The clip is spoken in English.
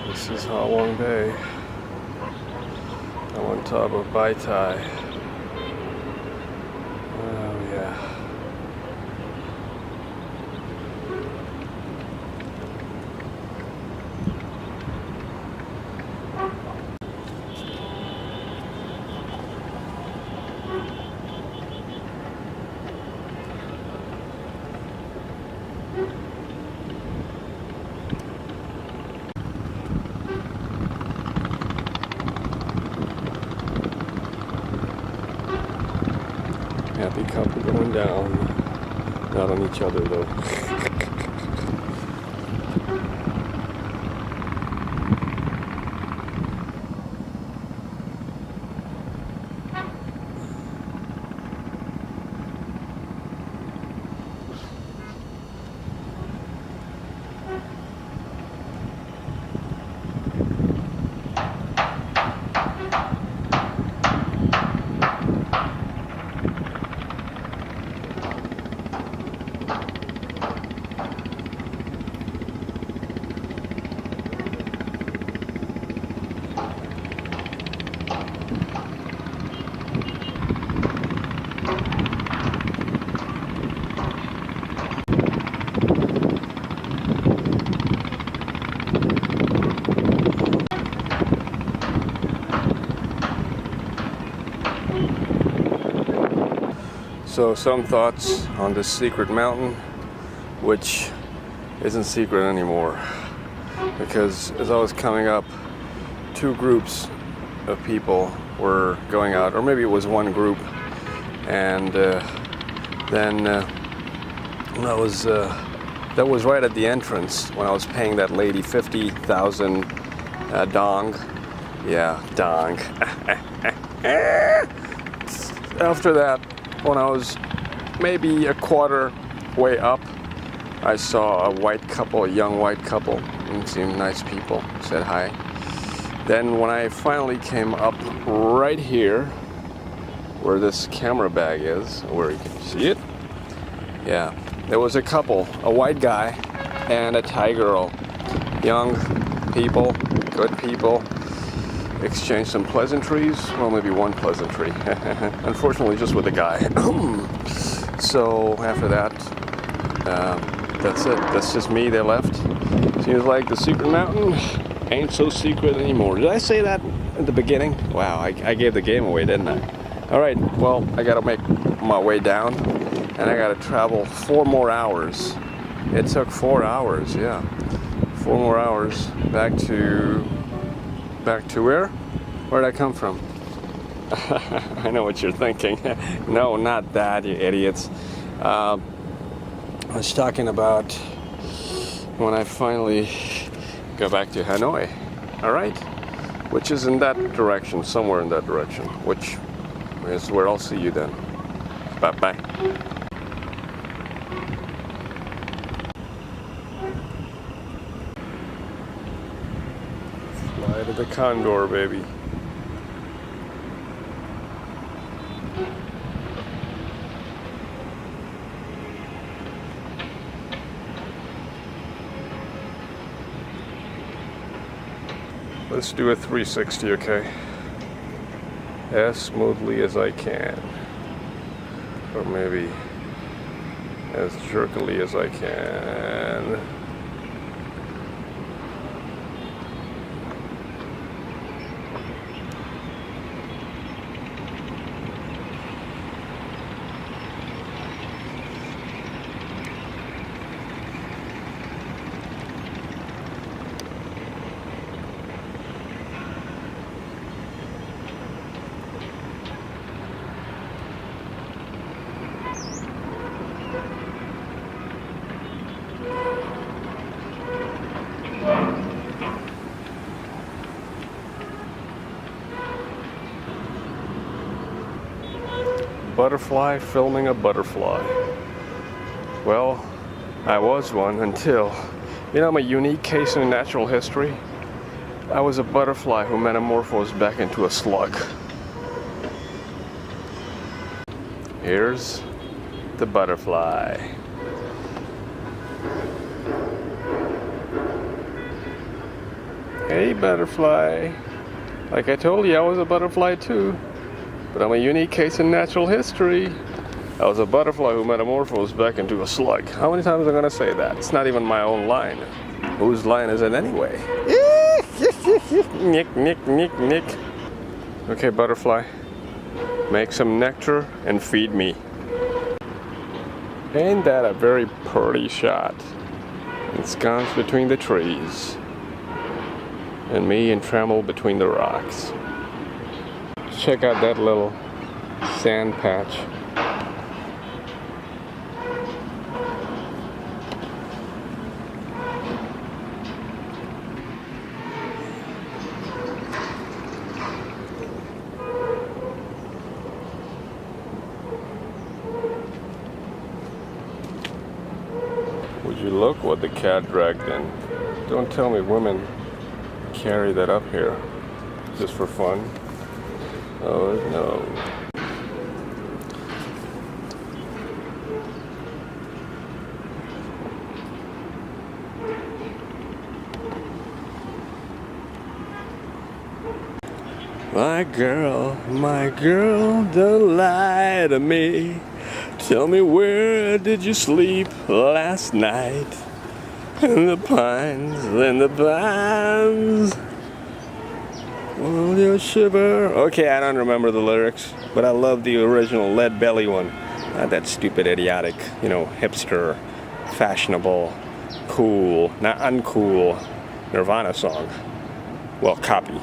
This is Halong Bay. I'm on top of Bai Tho. Oh yeah. Happy couple going down. Not on each other though. So some thoughts on this secret mountain, which isn't secret anymore, because as I was coming up, two groups of people were going out, or maybe it was one group, and then that was right at the entrance when I was paying that lady 50,000 dong. Yeah, dong. After that, when I was maybe a quarter way up, I saw a white couple, a young white couple, and seemed nice people, said hi. Then when I finally came up right here, where this camera bag is, where you can see it, yeah, there was a couple, a white guy and a Thai girl. Young people, good people, exchanged some pleasantries, well, maybe one pleasantry, unfortunately just with the guy. So after that, that's it, that's just me, they left. Seems like the secret mountain ain't so secret anymore. Did I say that at the beginning? Wow, I gave the game away, didn't I? Alright, well, I gotta make my way down, and I gotta travel 4 more hours. It took 4 hours, yeah. 4 more hours back to where? Where'd I come from? I know what you're thinking. No, not that, you idiots. I was talking about when I finally go back to Hanoi, alright? Which is in that direction, somewhere in that direction, which is where I'll see you then. Bye-bye. Fly to the Condor, baby. Let's do a 360, okay? As smoothly as I can. Or maybe as jerkily as I can. Butterfly filming a butterfly. Well, I was one until, I'm a unique case in natural history. I was a butterfly who metamorphosed back into a slug. Here's the butterfly. Hey, butterfly. Like I told you, I was a butterfly too. But I'm a unique case in natural history. I was a butterfly who metamorphosed back into a slug. How many times am I going to say that? It's not even my own line. Whose line is it anyway? Nick, nick, nick, nick. Okay, butterfly. Make some nectar and feed me. Ain't that a very pretty shot? Ensconced between the trees. And me entrammelled between the rocks. Check out that little sand patch. Would you look what the cat dragged in? Don't tell me women carry that up here just for fun. Oh no. My girl, don't lie to me. Tell me, where did you sleep last night? In the pines, in the pines. Will you shiver? Okay, I don't remember the lyrics, but I love the original Lead Belly one. Not that stupid, idiotic, hipster, fashionable, cool, not uncool Nirvana song. Well, copy.